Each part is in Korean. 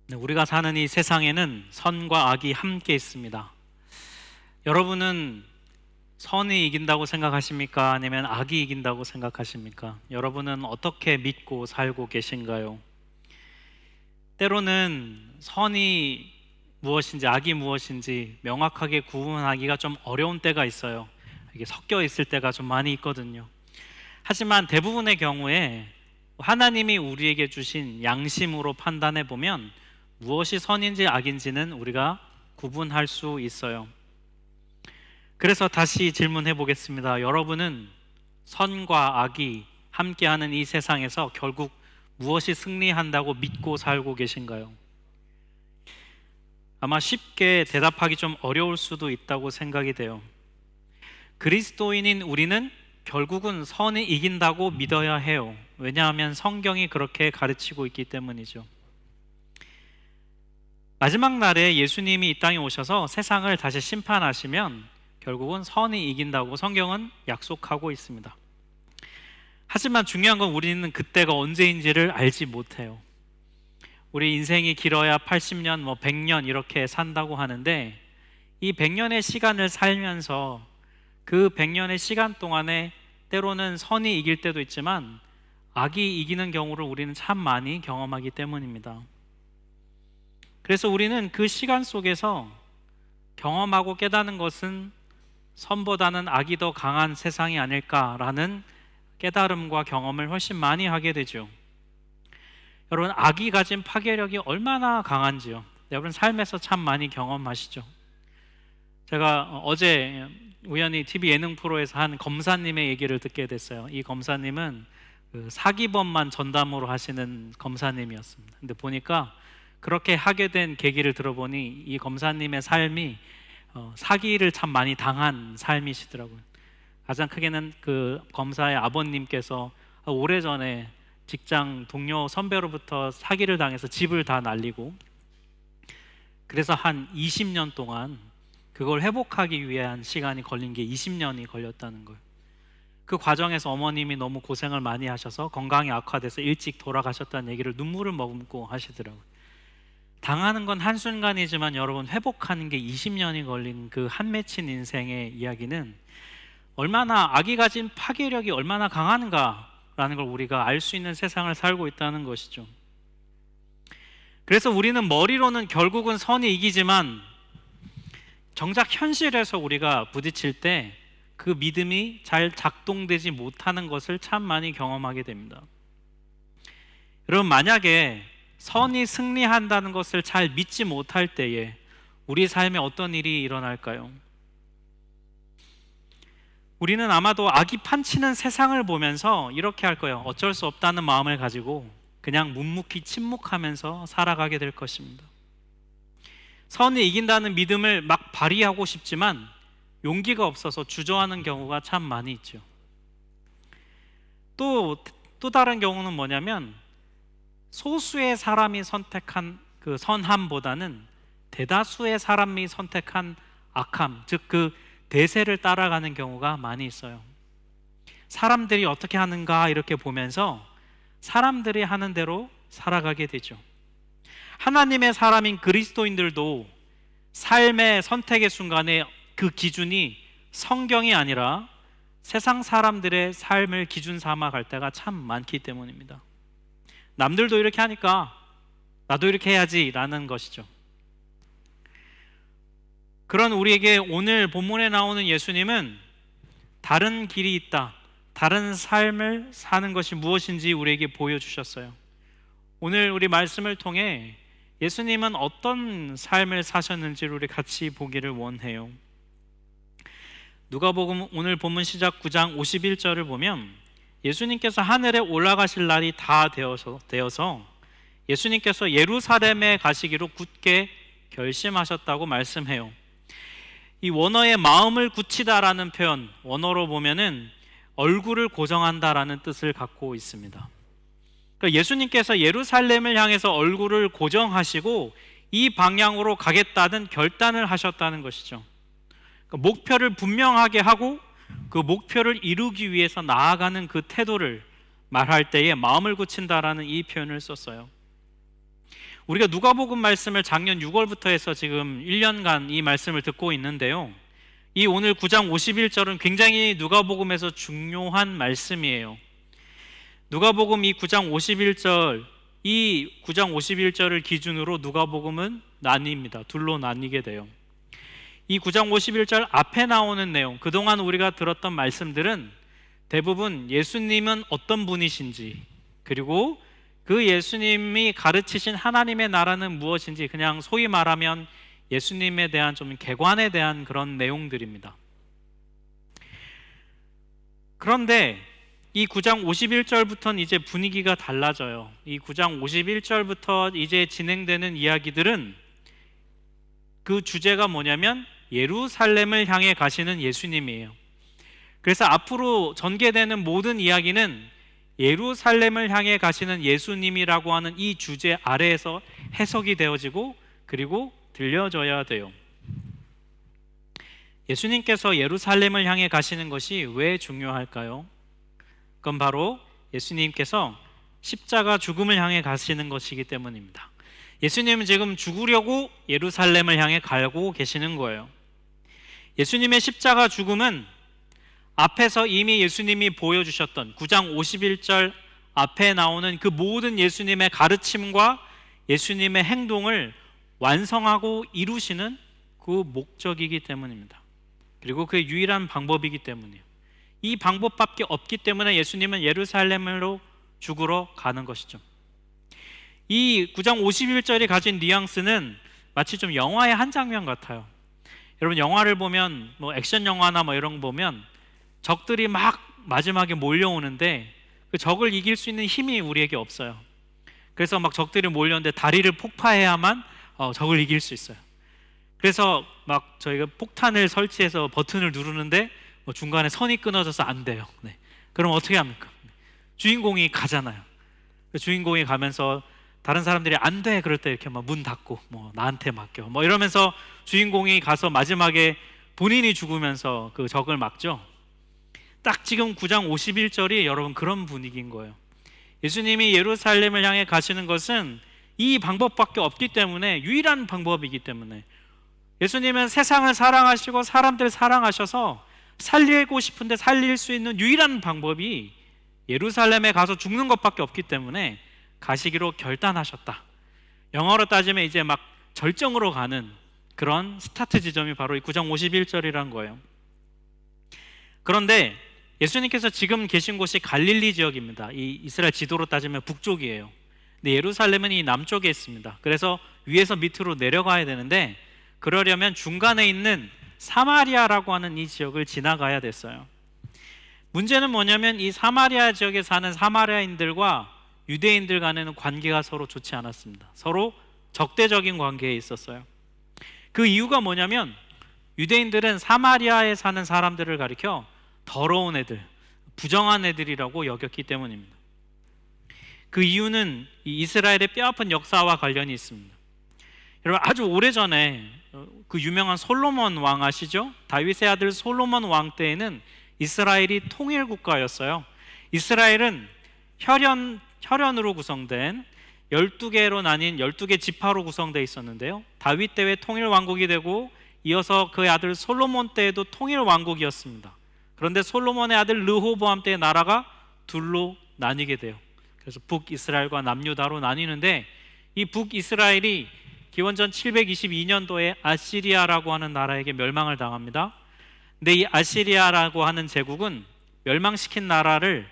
네, 우리가 사는 이 세상에는 선과 악이 함께 있습니다. 여러분은 선이 이긴다고 생각하십니까? 아니면 악이 이긴다고 생각하십니까? 여러분은 어떻게 믿고 살고 계신가요? 때로는 선이 무엇인지 악이 무엇인지 명확하게 구분하기가 좀 어려운 때가 있어요. 이게 섞여 있을 때가 좀 많이 있거든요. 하지만 대부분의 경우에 하나님이 우리에게 주신 양심으로 판단해 보면 무엇이 선인지 악인지는 우리가 구분할 수 있어요. 그래서 다시 질문해 보겠습니다. 여러분은 선과 악이 함께하는 이 세상에서 결국 무엇이 승리한다고 믿고 살고 계신가요? 아마 쉽게 대답하기 좀 어려울 수도 있다고 생각이 돼요. 그리스도인인 우리는 결국은 선이 이긴다고 믿어야 해요. 왜냐하면 성경이 그렇게 가르치고 있기 때문이죠. 마지막 날에 예수님이 이 땅에 오셔서 세상을 다시 심판하시면 결국은 선이 이긴다고 성경은 약속하고 있습니다. 하지만 중요한 건 우리는 그때가 언제인지를 알지 못해요. 우리 인생이 길어야 80년, 100년 이렇게 산다고 하는데 이 100년의 시간을 살면서 그 100년의 시간 동안에 때로는 선이 이길 때도 있지만 악이 이기는 경우를 우리는 참 많이 경험하기 때문입니다. 그래서 우리는 그 시간 속에서 경험하고 깨닫는 것은 선보다는 악이 더 강한 세상이 아닐까라는 깨달음과 경험을 훨씬 많이 하게 되죠. 여러분, 악이 가진 파괴력이 얼마나 강한지요. 여러분 삶에서 참 많이 경험하시죠. 제가 어제 우연히 TV 예능 프로에서 한 검사님의 얘기를 듣게 됐어요. 이 검사님은 그 사기범만 전담으로 하시는 검사님이었습니다. 근데 보니까 그렇게 하게 된 계기를 들어보니 이 검사님의 삶이 사기를 참 많이 당한 삶이시더라고요. 가장 크게는 그 검사의 아버님께서 오래전에 직장 동료 선배로부터 사기를 당해서 집을 다 날리고, 그래서 한 20년 동안 그걸 회복하기 위한 시간이 걸린 게 20년이 걸렸다는 거예요. 그 과정에서 어머님이 너무 고생을 많이 하셔서 건강이 악화돼서 일찍 돌아가셨다는 얘기를 눈물을 머금고 하시더라고요. 당하는 건 한순간이지만 여러분, 회복하는 게 20년이 걸린 그 한 맺힌 인생의 이야기는 얼마나 악이 가진 파괴력이 얼마나 강한가라는 걸 우리가 알 수 있는 세상을 살고 있다는 것이죠. 그래서 우리는 머리로는 결국은 선이 이기지만 정작 현실에서 우리가 부딪힐 때 그 믿음이 잘 작동되지 못하는 것을 참 많이 경험하게 됩니다. 여러분, 만약에 선이 승리한다는 것을 잘 믿지 못할 때에 우리 삶에 어떤 일이 일어날까요? 우리는 아마도 악이 판치는 세상을 보면서 이렇게 할 거예요. 어쩔 수 없다는 마음을 가지고 그냥 묵묵히 침묵하면서 살아가게 될 것입니다. 선이 이긴다는 믿음을 막 발휘하고 싶지만 용기가 없어서 주저하는 경우가 참 많이 있죠. 또 다른 경우는 뭐냐면 소수의 사람이 선택한 그 선함보다는 대다수의 사람이 선택한 악함, 즉 그 대세를 따라가는 경우가 많이 있어요. 사람들이 어떻게 하는가 이렇게 보면서 사람들이 하는 대로 살아가게 되죠. 하나님의 사람인 그리스도인들도 삶의 선택의 순간에 그 기준이 성경이 아니라 세상 사람들의 삶을 기준 삼아 갈 때가 참 많기 때문입니다. 남들도 이렇게 하니까 나도 이렇게 해야지 라는 것이죠. 그런 우리에게 오늘 본문에 나오는 예수님은 다른 길이 있다, 다른 삶을 사는 것이 무엇인지 우리에게 보여주셨어요. 오늘 우리 말씀을 통해 예수님은 어떤 삶을 사셨는지를 우리 같이 보기를 원해요. 누가복음 오늘 본문 시작 9장 51절을 보면 예수님께서 하늘에 올라가실 날이 다 되어서 예수님께서 예루살렘에 가시기로 굳게 결심하셨다고 말씀해요. 이 원어의 마음을 굳히다라는 표현, 원어로 보면은 얼굴을 고정한다라는 뜻을 갖고 있습니다. 그러니까 예수님께서 예루살렘을 향해서 얼굴을 고정하시고 이 방향으로 가겠다는 결단을 하셨다는 것이죠. 그러니까 목표를 분명하게 하고 그 목표를 이루기 위해서 나아가는 그 태도를 말할 때에 마음을 굳힌다라는 이 표현을 썼어요. 우리가 누가복음 말씀을 작년 6월부터 해서 지금 1년간 이 말씀을 듣고 있는데요. 이 오늘 9장 51절은 굉장히 누가복음에서 중요한 말씀이에요. 누가복음 이 9장 51절, 이 9장 51절을 기준으로 누가복음은 나뉩니다. 둘로 나뉘게 돼요. 이 9장 51절 앞에 나오는 내용, 그동안 우리가 들었던 말씀들은 대부분 예수님은 어떤 분이신지, 그리고 그 예수님이 가르치신 하나님의 나라는 무엇인지, 그냥 소위 말하면 예수님에 대한 좀 개관에 대한 그런 내용들입니다. 그런데 이 9장 51절부터는 이제 분위기가 달라져요. 이 9장 51절부터 이제 진행되는 이야기들은 그 주제가 뭐냐면 예루살렘을 향해 가시는 예수님이에요. 그래서 앞으로 전개되는 모든 이야기는 예루살렘을 향해 가시는 예수님이라고 하는 이 주제 아래에서 해석이 되어지고 그리고 들려져야 돼요. 예수님께서 예루살렘을 향해 가시는 것이 왜 중요할까요? 그건 바로 예수님께서 십자가 죽음을 향해 가시는 것이기 때문입니다. 예수님은 지금 죽으려고 예루살렘을 향해 가고 계시는 거예요. 예수님의 십자가 죽음은 앞에서 이미 예수님이 보여주셨던 9장 51절 앞에 나오는 그 모든 예수님의 가르침과 예수님의 행동을 완성하고 이루시는 그 목적이기 때문입니다. 그리고 그 유일한 방법이기 때문이에요. 이 방법밖에 없기 때문에 예수님은 예루살렘으로 죽으러 가는 것이죠. 이 9장 51절이 가진 뉘앙스는 마치 좀 영화의 한 장면 같아요. 여러분 영화를 보면 뭐 액션 영화나 뭐 이런 거 보면 적들이 막 마지막에 몰려오는데 그 적을 이길 수 있는 힘이 우리에게 없어요. 그래서 막 적들이 몰려오는데 다리를 폭파해야만 적을 이길 수 있어요. 그래서 막 저희가 폭탄을 설치해서 버튼을 누르는데 뭐 중간에 선이 끊어져서 안 돼요. 네. 그럼 어떻게 합니까? 주인공이 가잖아요. 주인공이 가면서 다른 사람들이 안 돼 그럴 때 이렇게 막 문 닫고 뭐 나한테 맡겨 뭐 이러면서 주인공이 가서 마지막에 본인이 죽으면서 그 적을 막죠. 딱 지금 9장 51절이 여러분 그런 분위기인 거예요. 예수님이 예루살렘을 향해 가시는 것은 이 방법밖에 없기 때문에, 유일한 방법이기 때문에, 예수님은 세상을 사랑하시고 사람들 사랑하셔서 살리고 싶은데 살릴 수 있는 유일한 방법이 예루살렘에 가서 죽는 것밖에 없기 때문에 가시기로 결단하셨다. 영어로 따지면 이제 막 절정으로 가는 그런 스타트 지점이 바로 이 9장 51절이라는 거예요. 그런데 예수님께서 지금 계신 곳이 갈릴리 지역입니다. 이 이스라엘 지도로 따지면 북쪽이에요. 근데 예루살렘은 이 남쪽에 있습니다. 그래서 위에서 밑으로 내려가야 되는데 그러려면 중간에 있는 사마리아라고 하는 이 지역을 지나가야 됐어요. 문제는 뭐냐면 이 사마리아 지역에 사는 사마리아인들과 유대인들 간에는 관계가 서로 좋지 않았습니다. 서로 적대적인 관계에 있었어요. 그 이유가 뭐냐면 유대인들은 사마리아에 사는 사람들을 가리켜 더러운 애들, 부정한 애들이라고 여겼기 때문입니다. 그 이유는 이 이스라엘의 뼈아픈 역사와 관련이 있습니다. 여러분 아주 오래전에 그 유명한 솔로몬 왕 아시죠? 다윗의 아들 솔로몬 왕 때에는 이스라엘이 통일 국가였어요. 이스라엘은 혈연으로 구성된 12개로 나뉜 12개 지파로 구성되어 있었는데요. 다윗 때에 통일 왕국이 되고 이어서 그의 아들 솔로몬 때에도 통일 왕국이었습니다. 그런데 솔로몬의 아들 르호보암 때의 나라가 둘로 나뉘게 돼요. 그래서 북이스라엘과 남유다로 나뉘는데 이 북이스라엘이 기원전 722년도에 아시리아라고 하는 나라에게 멸망을 당합니다. 근데 이 아시리아라고 하는 제국은 멸망시킨 나라를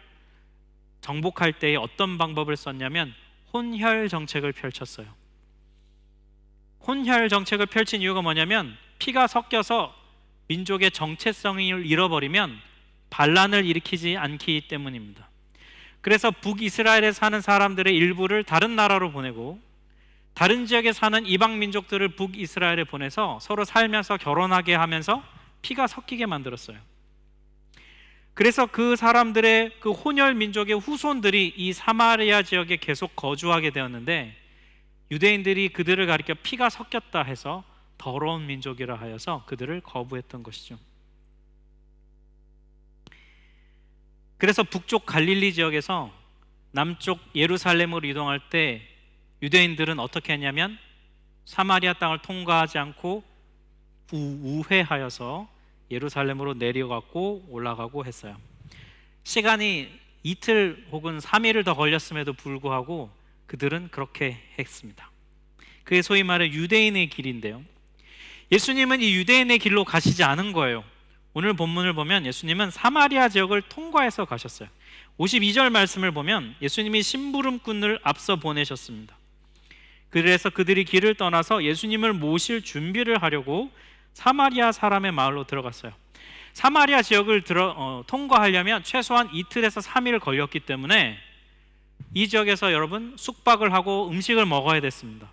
정복할 때에 어떤 방법을 썼냐면 혼혈 정책을 펼쳤어요. 혼혈 정책을 펼친 이유가 뭐냐면 피가 섞여서 민족의 정체성을 잃어버리면 반란을 일으키지 않기 때문입니다. 그래서 북이스라엘에 사는 사람들의 일부를 다른 나라로 보내고 다른 지역에 사는 이방 민족들을 북이스라엘에 보내서 서로 살면서 결혼하게 하면서 피가 섞이게 만들었어요. 그래서 그 사람들의 그 혼혈 민족의 후손들이 이 사마리아 지역에 계속 거주하게 되었는데 유대인들이 그들을 가리켜 피가 섞였다 해서 더러운 민족이라 하여서 그들을 거부했던 것이죠. 그래서 북쪽 갈릴리 지역에서 남쪽 예루살렘으로 이동할 때 유대인들은 어떻게 했냐면 사마리아 땅을 통과하지 않고 우회하여서 예루살렘으로 내려갔고 올라가고 했어요. 시간이 이틀 혹은 3일을 더 걸렸음에도 불구하고 그들은 그렇게 했습니다. 그게 소위 말해 유대인의 길인데요, 예수님은 이 유대인의 길로 가시지 않은 거예요. 오늘 본문을 보면 예수님은 사마리아 지역을 통과해서 가셨어요. 52절 말씀을 보면 예수님이 심부름꾼을 앞서 보내셨습니다. 그래서 그들이 길을 떠나서 예수님을 모실 준비를 하려고 사마리아 사람의 마을로 들어갔어요. 사마리아 지역을 통과하려면 최소한 이틀에서 3일 걸렸기 때문에 이 지역에서 여러분 숙박을 하고 음식을 먹어야 됐습니다.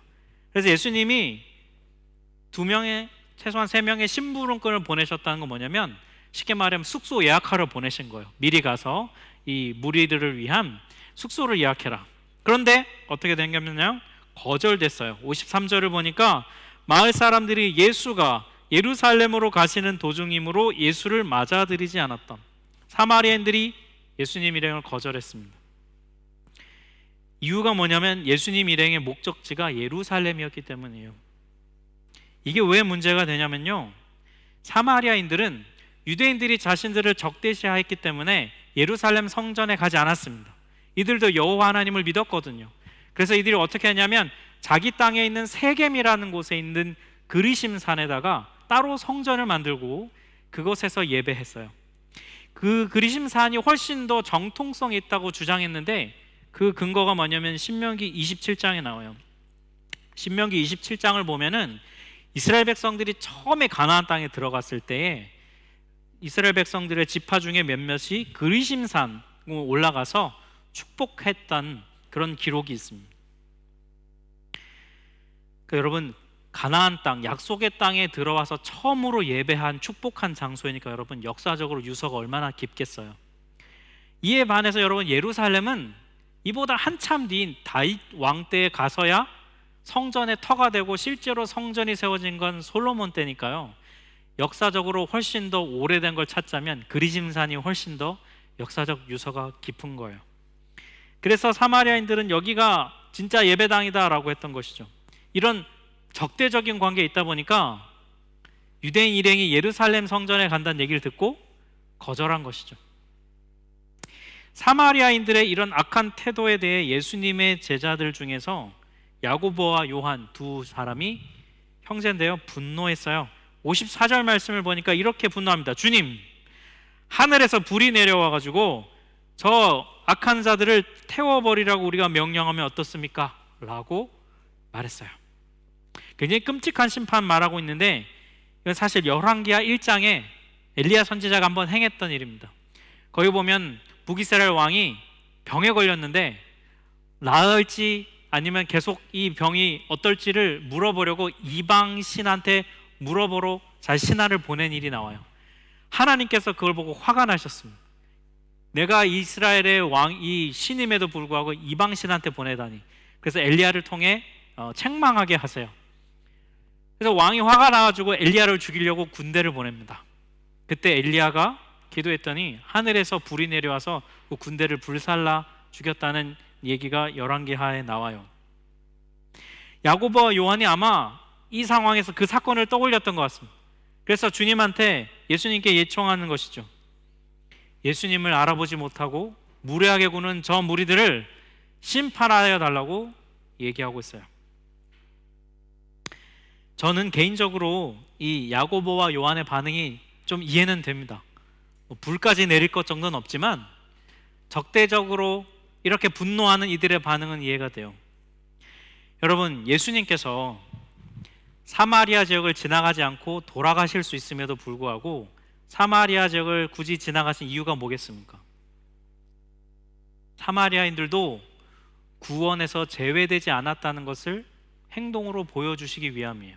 그래서 예수님이 최소한 3명의 심부름꾼을 보내셨다는 건 뭐냐면, 쉽게 말하면 숙소 예약하러 보내신 거예요. 미리 가서 이 무리들을 위한 숙소를 예약해라. 그런데 어떻게 된 거냐면 거절됐어요. 53절을 보니까 마을 사람들이 예수가 예루살렘으로 가시는 도중이므로 예수를 맞아들이지 않았던 사마리아인들이 예수님 일행을 거절했습니다. 이유가 뭐냐면 예수님 일행의 목적지가 예루살렘이었기 때문이에요. 이게 왜 문제가 되냐면요, 사마리아인들은 유대인들이 자신들을 적대시하였기 때문에 예루살렘 성전에 가지 않았습니다. 이들도 여호와 하나님을 믿었거든요. 그래서 이들이 어떻게 하냐면 자기 땅에 있는 세겜이라는 곳에 있는 그리심 산에다가 따로 성전을 만들고 그곳에서 예배했어요. 그 그리심 산이 훨씬 더 정통성이 있다고 주장했는데 그 근거가 뭐냐면 신명기 27장에 나와요. 신명기 27장을 보면은 이스라엘 백성들이 처음에 가나안 땅에 들어갔을 때에 이스라엘 백성들의 지파 중에 몇몇이 그리심산에 올라가서 축복했던 그런 기록이 있습니다. 그러니까 여러분, 가나안 땅, 약속의 땅에 들어와서 처음으로 예배한 축복한 장소이니까 여러분 역사적으로 유서가 얼마나 깊겠어요. 이에 반해서 여러분, 예루살렘은 이보다 한참 뒤인 다윗 왕 때에 가서야 성전의 터가 되고 실제로 성전이 세워진 건 솔로몬 때니까요, 역사적으로 훨씬 더 오래된 걸 찾자면 그리심산이 훨씬 더 역사적 유서가 깊은 거예요. 그래서 사마리아인들은 여기가 진짜 예배당이다 라고 했던 것이죠. 이런 적대적인 관계에 있다 보니까 유대인 일행이 예루살렘 성전에 간다는 얘기를 듣고 거절한 것이죠. 사마리아인들의 이런 악한 태도에 대해 예수님의 제자들 중에서 야고보와 요한 두 사람이 형제인데요, 분노했어요. 54절 말씀을 보니까 이렇게 분노합니다. 주님, 하늘에서 불이 내려와 가지고 저 악한 자들을 태워버리라고 우리가 명령하면 어떻습니까? 라고 말했어요. 굉장히 끔찍한 심판 말하고 있는데 이건 사실 열왕기하 1장에 엘리야 선지자가 한번 행했던 일입니다. 거기 보면 북이스라엘 왕이 병에 걸렸는데 나을지 아니면 계속 이 병이 어떨지를 물어보려고 이방 신한테 물어보러 잘 신하를 보낸 일이 나와요. 하나님께서 그걸 보고 화가 나셨습니다. 내가 이스라엘의 왕이 신임에도 불구하고 이방 신한테 보내다니. 그래서 엘리야를 통해 책망하게 하세요. 그래서 왕이 화가 나가지고 엘리야를 죽이려고 군대를 보냅니다. 그때 엘리야가 기도했더니 하늘에서 불이 내려와서 그 군대를 불살라 죽였다는 얘기가 열왕기하에 나와요. 야고보와 요한이 아마 이 상황에서 그 사건을 떠올렸던 것 같습니다. 그래서 주님한테 예수님께 예청하는 것이죠. 예수님을 알아보지 못하고 무례하게 구는 저 무리들을 심판하여 달라고 얘기하고 있어요. 저는 개인적으로 이 야고보와 요한의 반응이 좀 이해는 됩니다. 불까지 내릴 것 정도는 없지만 적대적으로 이렇게 분노하는 이들의 반응은 이해가 돼요. 여러분, 예수님께서 사마리아 지역을 지나가지 않고 돌아가실 수 있음에도 불구하고 사마리아 지역을 굳이 지나가신 이유가 뭐겠습니까? 사마리아인들도 구원에서 제외되지 않았다는 것을 행동으로 보여주시기 위함이에요.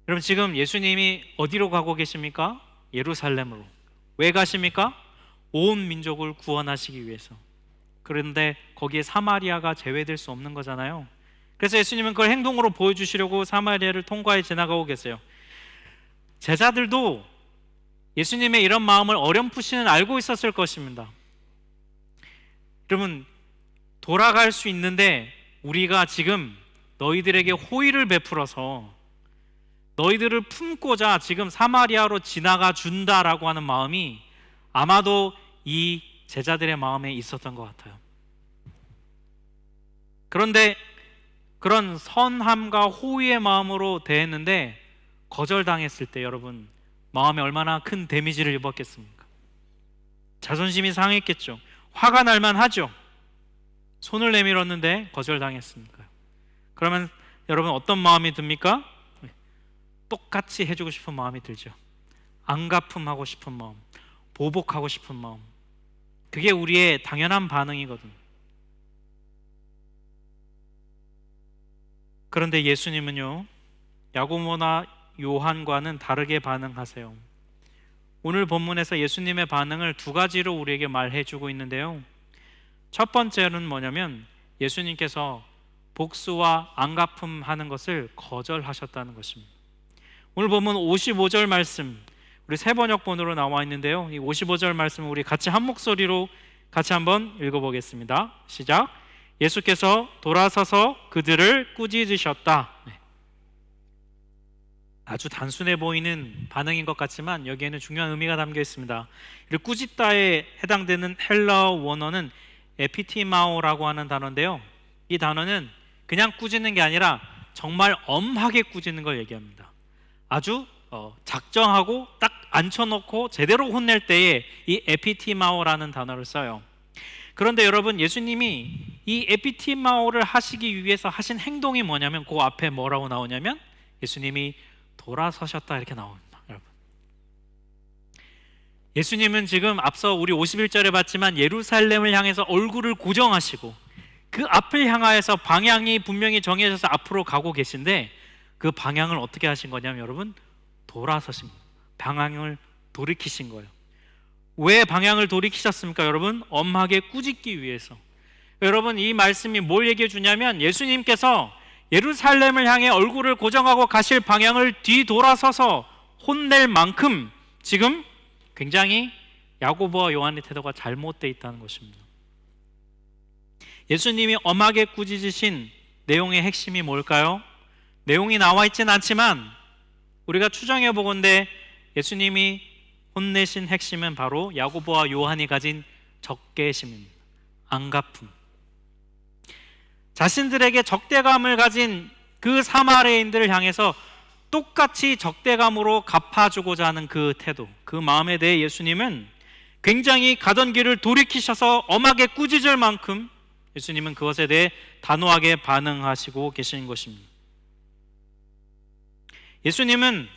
여러분, 지금 예수님이 어디로 가고 계십니까? 예루살렘으로. 왜 가십니까? 온 민족을 구원하시기 위해서. 그런데 거기에 사마리아가 제외될 수 없는 거잖아요. 그래서 예수님은 그걸 행동으로 보여주시려고 사마리아를 통과해 지나가고 계세요. 제자들도 예수님의 이런 마음을 어렴풋이는 알고 있었을 것입니다. 여러분, 돌아갈 수 있는데 우리가 지금 너희들에게 호의를 베풀어서 너희들을 품고자 지금 사마리아로 지나가 준다라고 하는 마음이 아마도 이 제자들의 마음에 있었던 것 같아요. 그런데 그런 선함과 호의의 마음으로 대했는데 거절당했을 때 여러분 마음에 얼마나 큰 데미지를 입었겠습니까? 자존심이 상했겠죠. 화가 날만 하죠. 손을 내밀었는데 거절당했으니까요. 그러면 여러분 어떤 마음이 듭니까? 똑같이 해주고 싶은 마음이 들죠. 안갚음하고 싶은 마음, 보복하고 싶은 마음. 그게 우리의 당연한 반응이거든요. 그런데 예수님은요, 야고보나 요한과는 다르게 반응하세요. 오늘 본문에서 예수님의 반응을 두 가지로 우리에게 말해주고 있는데요. 첫 번째는 뭐냐면 예수님께서 복수와 안갚음하는 것을 거절하셨다는 것입니다. 오늘 본문 55절 말씀, 우리 새 번역본으로 나와 있는데요. 이 55절 말씀을 우리 같이 한 목소리로 같이 한번 읽어보겠습니다. 시작. 예수께서 돌아서서 그들을 꾸짖으셨다. 아주 단순해 보이는 반응인 것 같지만 여기에는 중요한 의미가 담겨 있습니다. 꾸짖다에 해당되는 헬라어 원어는 에피티마오라고 하는 단어인데요. 이 단어는 그냥 꾸짖는 게 아니라 정말 엄하게 꾸짖는 걸 얘기합니다. 아주 작정하고 딱 앉혀놓고 제대로 혼낼 때에 이 에피티마오라는 단어를 써요. 그런데 여러분, 예수님이 이 에피티마오를 하시기 위해서 하신 행동이 뭐냐면 그 앞에 뭐라고 나오냐면 예수님이 돌아서셨다 이렇게 나옵니다. 여러분, 예수님은 지금 앞서 우리 51절에 봤지만 예루살렘을 향해서 얼굴을 고정하시고 그 앞을 향하여서 방향이 분명히 정해져서 앞으로 가고 계신데 그 방향을 어떻게 하신 거냐면 여러분, 돌아서신 거예요. 방향을 돌이키신 거예요. 왜 방향을 돌이키셨습니까? 여러분, 엄하게 꾸짖기 위해서. 여러분, 이 말씀이 뭘 얘기해 주냐면 예수님께서 예루살렘을 향해 얼굴을 고정하고 가실 방향을 뒤돌아서서 혼낼 만큼 지금 굉장히 야고보와 요한의 태도가 잘못되어 있다는 것입니다. 예수님이 엄하게 꾸짖으신 내용의 핵심이 뭘까요? 내용이 나와 있진 않지만 우리가 추정해 보건대 예수님이 혼내신 핵심은 바로 야고보와 요한이 가진 적개심입니다. 안갚음. 자신들에게 적대감을 가진 그 사마리아인들을 향해서 똑같이 적대감으로 갚아주고자 하는 그 태도, 그 마음에 대해 예수님은 굉장히 가던 길을 돌이키셔서 엄하게 꾸짖을 만큼 예수님은 그것에 대해 단호하게 반응하시고 계시는 것입니다. 예수님은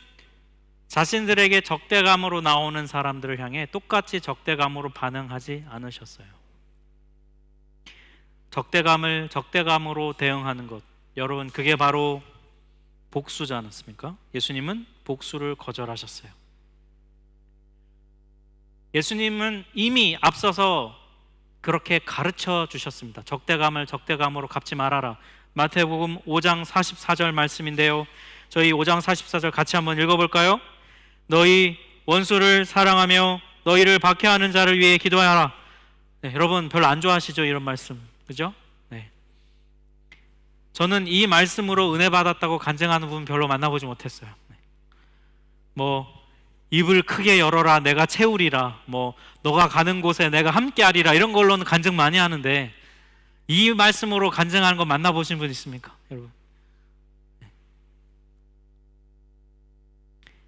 자신들에게 적대감으로 나오는 사람들을 향해 똑같이 적대감으로 반응하지 않으셨어요. 적대감을 적대감으로 대응하는 것, 여러분, 그게 바로 복수지 않았습니까? 예수님은 복수를 거절하셨어요. 예수님은 이미 앞서서 그렇게 가르쳐 주셨습니다. 적대감을 적대감으로 갚지 말아라. 마태복음 5장 44절 말씀인데요, 저희 5장 44절 같이 한번 읽어볼까요? 너희 원수를 사랑하며 너희를 박해하는 자를 위해 기도하라. 네, 여러분 별로 안 좋아하시죠? 이런 말씀, 그죠? 네. 저는 이 말씀으로 은혜 받았다고 간증하는 분 별로 만나보지 못했어요. 뭐 입을 크게 열어라 내가 채우리라, 뭐 너가 가는 곳에 내가 함께하리라, 이런 걸로는 간증 많이 하는데 이 말씀으로 간증하는 거 만나보신 분 있습니까? 여러분,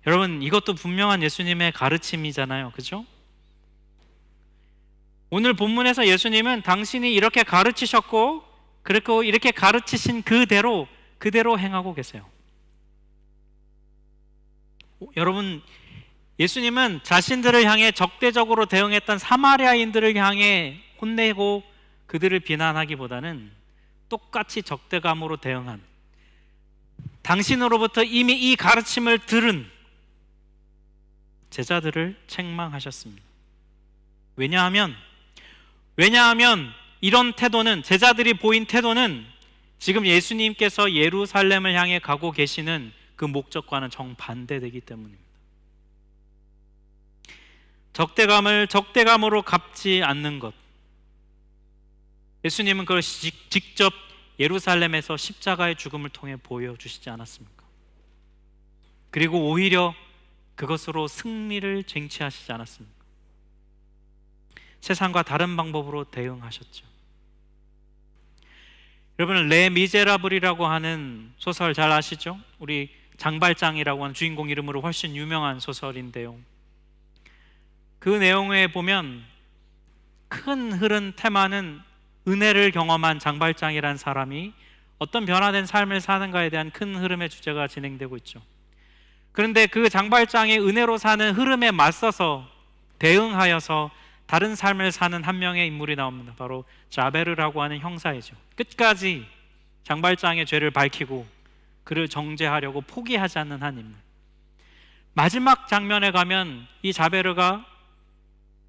여러분, 이것도 분명한 예수님의 가르침이잖아요, 그죠? 오늘 본문에서 예수님은 당신이 이렇게 가르치셨고 그리고 이렇게 가르치신 그대로 행하고 계세요. 여러분, 예수님은 자신들을 향해 적대적으로 대응했던 사마리아인들을 향해 혼내고 그들을 비난하기보다는 똑같이 적대감으로 대응한, 당신으로부터 이미 이 가르침을 들은 제자들을 책망하셨습니다. 왜냐하면 이런 태도는, 제자들이 보인 태도는 지금 예수님께서 예루살렘을 향해 가고 계시는 그 목적과는 정반대되기 때문입니다. 적대감을 적대감으로 갚지 않는 것, 예수님은 그걸 직접 예루살렘에서 십자가의 죽음을 통해 보여주시지 않았습니까? 그리고 오히려 그것으로 승리를 쟁취하시지 않았습니까? 세상과 다른 방법으로 대응하셨죠. 여러분, 레 미제라블이라고 하는 소설 잘 아시죠? 우리 장발장이라고 하는 주인공 이름으로 훨씬 유명한 소설인데요, 그 내용에 보면 큰 흐름 테마는 은혜를 경험한 장발장이라는 사람이 어떤 변화된 삶을 사는가에 대한 큰 흐름의 주제가 진행되고 있죠. 그런데 그 장발장의 은혜로 사는 흐름에 맞서서 대응하여서 다른 삶을 사는 한 명의 인물이 나옵니다. 바로 자베르라고 하는 형사이죠. 끝까지 장발장의 죄를 밝히고 그를 정죄하려고 포기하지 않는 한 인물. 마지막 장면에 가면 이 자베르가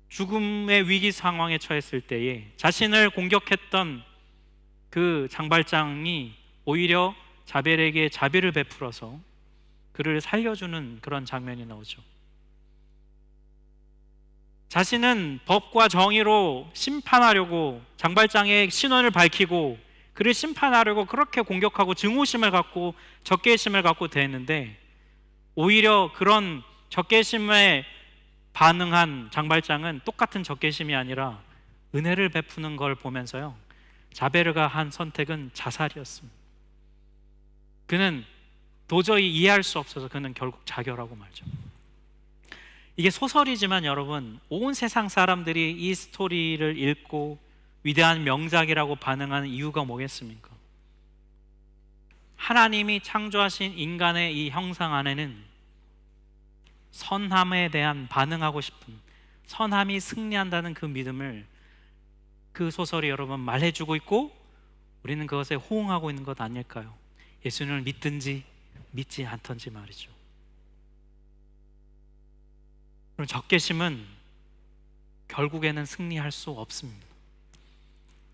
죽음의 위기 상황에 처했을 때에 자신을 공격했던 그 장발장이 오히려 자벨에게 자비를 베풀어서 그를 살려주는 그런 장면이 나오죠. 자신은 법과 정의로 심판하려고 장발장의 신원을 밝히고 그를 심판하려고 그렇게 공격하고 증오심을 갖고 적개심을 갖고 대했는데, 오히려 그런 적개심에 반응한 장발장은 똑같은 적개심이 아니라 은혜를 베푸는 걸 보면서요, 자베르가 한 선택은 자살이었습니다. 그는 도저히 이해할 수 없어서 그는 결국 자결하고 말죠. 이게 소설이지만 여러분, 온 세상 사람들이 이 스토리를 읽고 위대한 명작이라고 반응하는 이유가 뭐겠습니까? 하나님이 창조하신 인간의 이 형상 안에는 선함에 대한 반응하고 싶은, 선함이 승리한다는 그 믿음을 그 소설이 여러분 말해주고 있고, 우리는 그것에 호응하고 있는 것 아닐까요? 예수님을 믿든지 믿지 않던지 말이죠. 그럼 적개심은 결국에는 승리할 수 없습니다.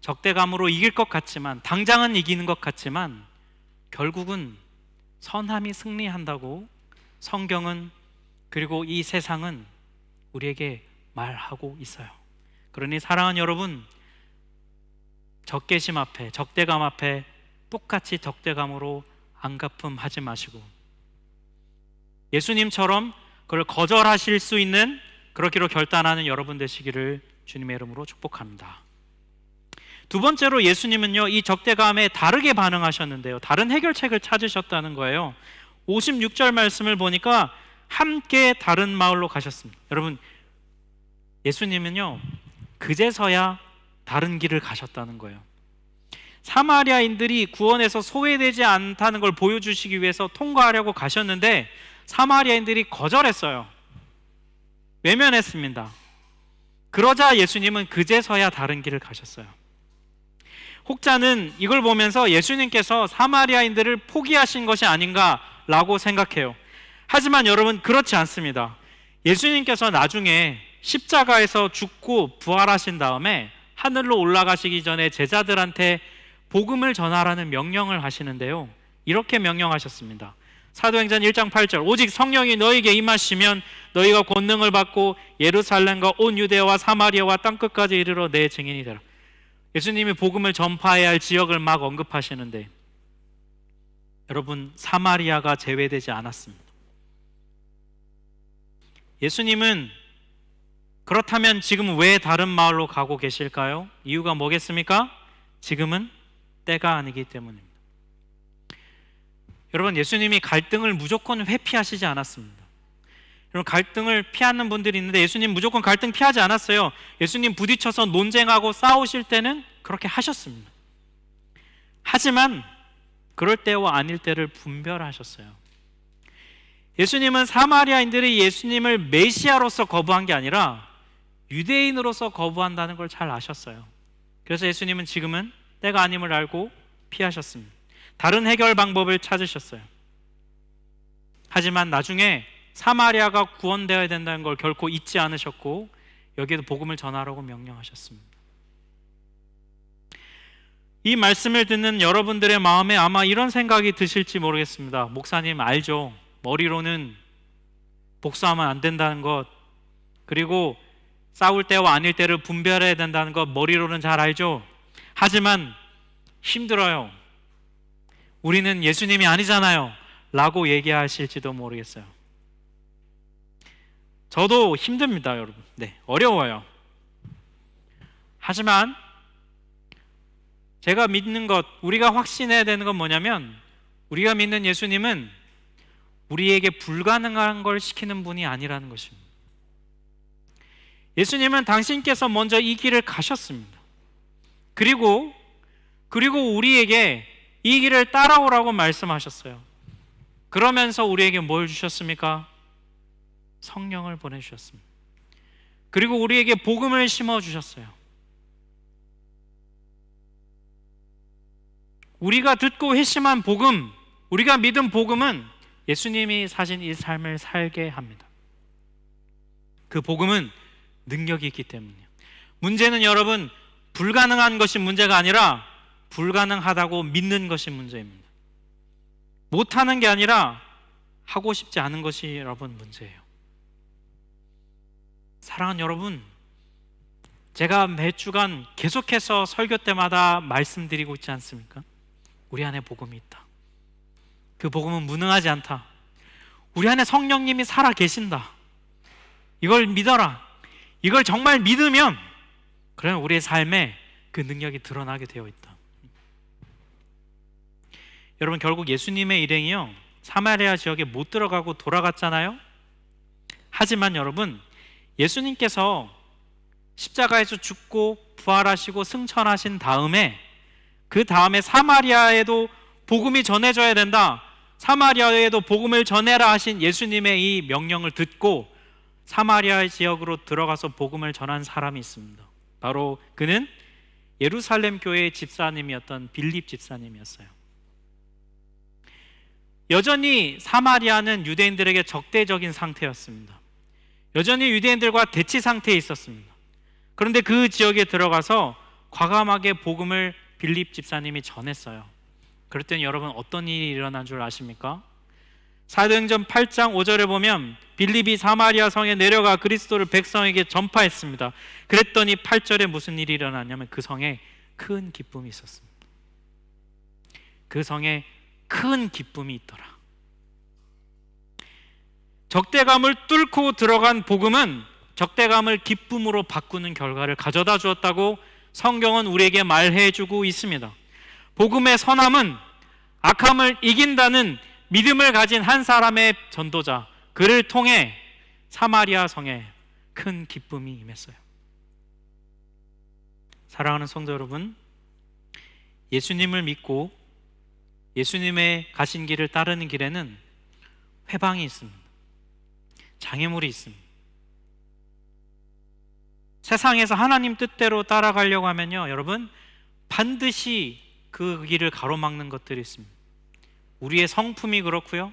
적대감으로 이길 것 같지만, 당장은 이기는 것 같지만 결국은 선함이 승리한다고 성경은, 그리고 이 세상은 우리에게 말하고 있어요. 그러니 사랑하는 여러분, 적개심 앞에, 적대감 앞에 똑같이 적대감으로 안갚음하지 마시고 예수님처럼 그걸 거절하실 수 있는, 그렇기로 결단하는 여러분 되시기를 주님의 이름으로 축복합니다. 두 번째로 예수님은요, 이 적대감에 다르게 반응하셨는데요, 다른 해결책을 찾으셨다는 거예요. 56절 말씀을 보니까 함께 다른 마을로 가셨습니다. 여러분, 예수님은요 그제서야 다른 길을 가셨다는 거예요. 사마리아인들이 구원에서 소외되지 않다는 걸 보여주시기 위해서 통과하려고 가셨는데 사마리아인들이 거절했어요. 외면했습니다. 그러자 예수님은 그제서야 다른 길을 가셨어요. 혹자는 이걸 보면서 예수님께서 사마리아인들을 포기하신 것이 아닌가라고 생각해요. 하지만 여러분, 그렇지 않습니다. 예수님께서 나중에 십자가에서 죽고 부활하신 다음에 하늘로 올라가시기 전에 제자들한테 복음을 전하라는 명령을 하시는데요, 이렇게 명령하셨습니다. 사도행전 1장 8절, 오직 성령이 너희에게 임하시면 너희가 권능을 받고 예루살렘과 온 유대와 사마리아와 땅끝까지 이르러 내 증인이 되라. 예수님이 복음을 전파해야 할 지역을 막 언급하시는데 여러분, 사마리아가 제외되지 않았습니다. 예수님은 그렇다면 지금 왜 다른 마을로 가고 계실까요? 이유가 뭐겠습니까? 지금은 때가 아니기 때문입니다. 여러분, 예수님이 갈등을 무조건 회피하시지 않았습니다. 여러분, 갈등을 피하는 분들이 있는데 예수님 무조건 갈등 피하지 않았어요. 예수님 부딪혀서 논쟁하고 싸우실 때는 그렇게 하셨습니다. 하지만 그럴 때와 아닐 때를 분별하셨어요. 예수님은 사마리아인들이 예수님을 메시아로서 거부한 게 아니라 유대인으로서 거부한다는 걸 잘 아셨어요. 그래서 예수님은 지금은 때가 아님을 알고 피하셨습니다. 다른 해결 방법을 찾으셨어요. 하지만 나중에 사마리아가 구원되어야 된다는 걸 결코 잊지 않으셨고 여기에도 복음을 전하라고 명령하셨습니다. 이 말씀을 듣는 여러분들의 마음에 아마 이런 생각이 드실지 모르겠습니다. 목사님 알죠? 머리로는 복수하면 안 된다는 것, 그리고 싸울 때와 아닐 때를 분별해야 된다는 것 머리로는 잘 알죠? 하지만 힘들어요. 우리는 예수님이 아니잖아요. 라고 얘기하실지도 모르겠어요. 저도 힘듭니다, 여러분. 네, 어려워요. 하지만 제가 믿는 것, 우리가 확신해야 되는 건 뭐냐면, 우리가 믿는 예수님은 우리에게 불가능한 걸 시키는 분이 아니라는 것입니다. 예수님은 당신께서 먼저 이 길을 가셨습니다. 그리고 우리에게 이 길을 따라오라고 말씀하셨어요. 그러면서 우리에게 뭘 주셨습니까? 성령을 보내주셨습니다. 그리고 우리에게 복음을 심어주셨어요. 우리가 듣고 회심한 복음, 우리가 믿은 복음은 예수님이 사신 이 삶을 살게 합니다. 그 복음은 능력이 있기 때문이에요. 문제는 여러분, 불가능한 것이 문제가 아니라 불가능하다고 믿는 것이 문제입니다. 못하는 게 아니라 하고 싶지 않은 것이 여러분 문제예요. 사랑하는 여러분, 제가 매 주간 계속해서 설교 때마다 말씀드리고 있지 않습니까? 우리 안에 복음이 있다. 그 복음은 무능하지 않다. 우리 안에 성령님이 살아 계신다. 이걸 믿어라. 이걸 정말 믿으면 그러면 우리의 삶에 그 능력이 드러나게 되어 있다. 여러분, 결국 예수님의 일행이요, 사마리아 지역에 못 들어가고 돌아갔잖아요. 하지만 여러분, 예수님께서 십자가에서 죽고 부활하시고 승천하신 다음에, 그 다음에 사마리아에도 복음이 전해져야 된다, 사마리아에도 복음을 전해라 하신 예수님의 이 명령을 듣고 사마리아 지역으로 들어가서 복음을 전한 사람이 있습니다. 바로 그는 예루살렘 교회의 집사님이었던 빌립 집사님이었어요. 여전히 사마리아는 유대인들에게 적대적인 상태였습니다. 여전히 유대인들과 대치 상태에 있었습니다. 그런데 그 지역에 들어가서 과감하게 복음을 빌립 집사님이 전했어요. 그랬더니 여러분, 어떤 일이 일어난 줄 아십니까? 사도행전 8장 5절에 보면 빌립이 사마리아 성에 내려가 그리스도를 백성에게 전파했습니다. 그랬더니 8절에 무슨 일이 일어났냐면 그 성에 큰 기쁨이 있었습니다. 그 성에 큰 기쁨이 있더라. 적대감을 뚫고 들어간 복음은 적대감을 기쁨으로 바꾸는 결과를 가져다 주었다고 성경은 우리에게 말해주고 있습니다. 복음의 선함은 악함을 이긴다는 믿음을 가진 한 사람의 전도자, 그를 통해 사마리아 성에 큰 기쁨이 임했어요. 사랑하는 성도 여러분, 예수님을 믿고 예수님의 가신 길을 따르는 길에는 회방이 있습니다. 장애물이 있습니다. 세상에서 하나님 뜻대로 따라가려고 하면요, 여러분, 반드시 그 길을 가로막는 것들이 있습니다. 우리의 성품이 그렇고요,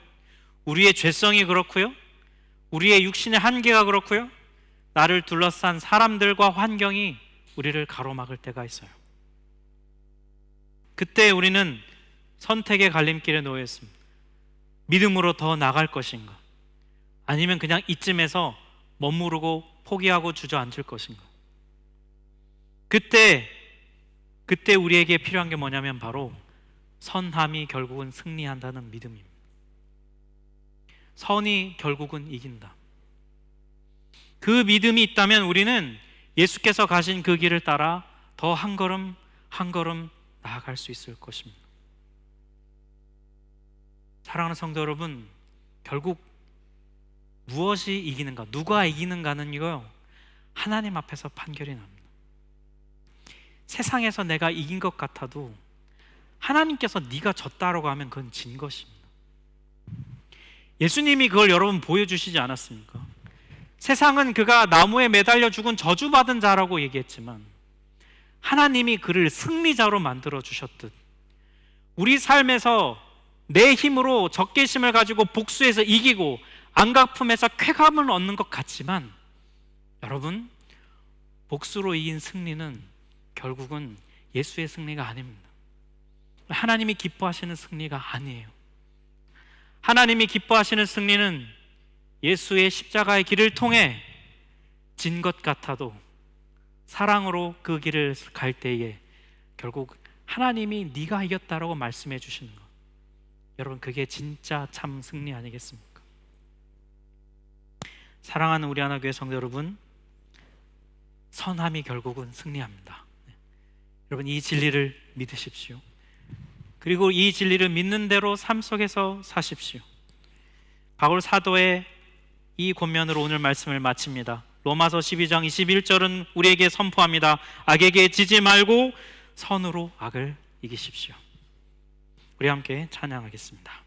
우리의 죄성이 그렇고요, 우리의 육신의 한계가 그렇고요, 나를 둘러싼 사람들과 환경이 우리를 가로막을 때가 있어요. 그때 우리는 선택의 갈림길에 놓여 있습니다. 믿음으로 더 나갈 것인가, 아니면 그냥 이쯤에서 머무르고 포기하고 주저앉을 것인가. 그때 우리에게 필요한 게 뭐냐면 바로 선함이 결국은 승리한다는 믿음입니다. 선이 결국은 이긴다. 그 믿음이 있다면 우리는 예수께서 가신 그 길을 따라 더 한 걸음 한 걸음 나아갈 수 있을 것입니다. 사랑하는 성도 여러분, 결국 무엇이 이기는가, 누가 이기는가는 이거요, 하나님 앞에서 판결이 납니다. 세상에서 내가 이긴 것 같아도 하나님께서 네가 졌다라고 하면 그건 진 것입니다. 예수님이 그걸 여러분 보여주시지 않았습니까? 세상은 그가 나무에 매달려 죽은 저주받은 자라고 얘기했지만 하나님이 그를 승리자로 만들어 주셨듯, 우리 삶에서 내 힘으로 적개심을 가지고 복수해서 이기고 안갚음에서 쾌감을 얻는 것 같지만, 여러분, 복수로 이긴 승리는 결국은 예수의 승리가 아닙니다. 하나님이 기뻐하시는 승리가 아니에요. 하나님이 기뻐하시는 승리는 예수의 십자가의 길을 통해 진 것 같아도 사랑으로 그 길을 갈 때에 결국 하나님이 네가 이겼다라고 말씀해 주시는 것, 여러분 그게 진짜 참 승리 아니겠습니까? 사랑하는 우리 하나교회 성도 여러분, 선함이 결국은 승리합니다. 여러분 이 진리를 믿으십시오. 그리고 이 진리를 믿는 대로 삶 속에서 사십시오. 바울 사도의 이 권면으로 오늘 말씀을 마칩니다. 로마서 12장 21절은 우리에게 선포합니다. 악에게 지지 말고 선으로 악을 이기십시오. 우리 함께 찬양하겠습니다.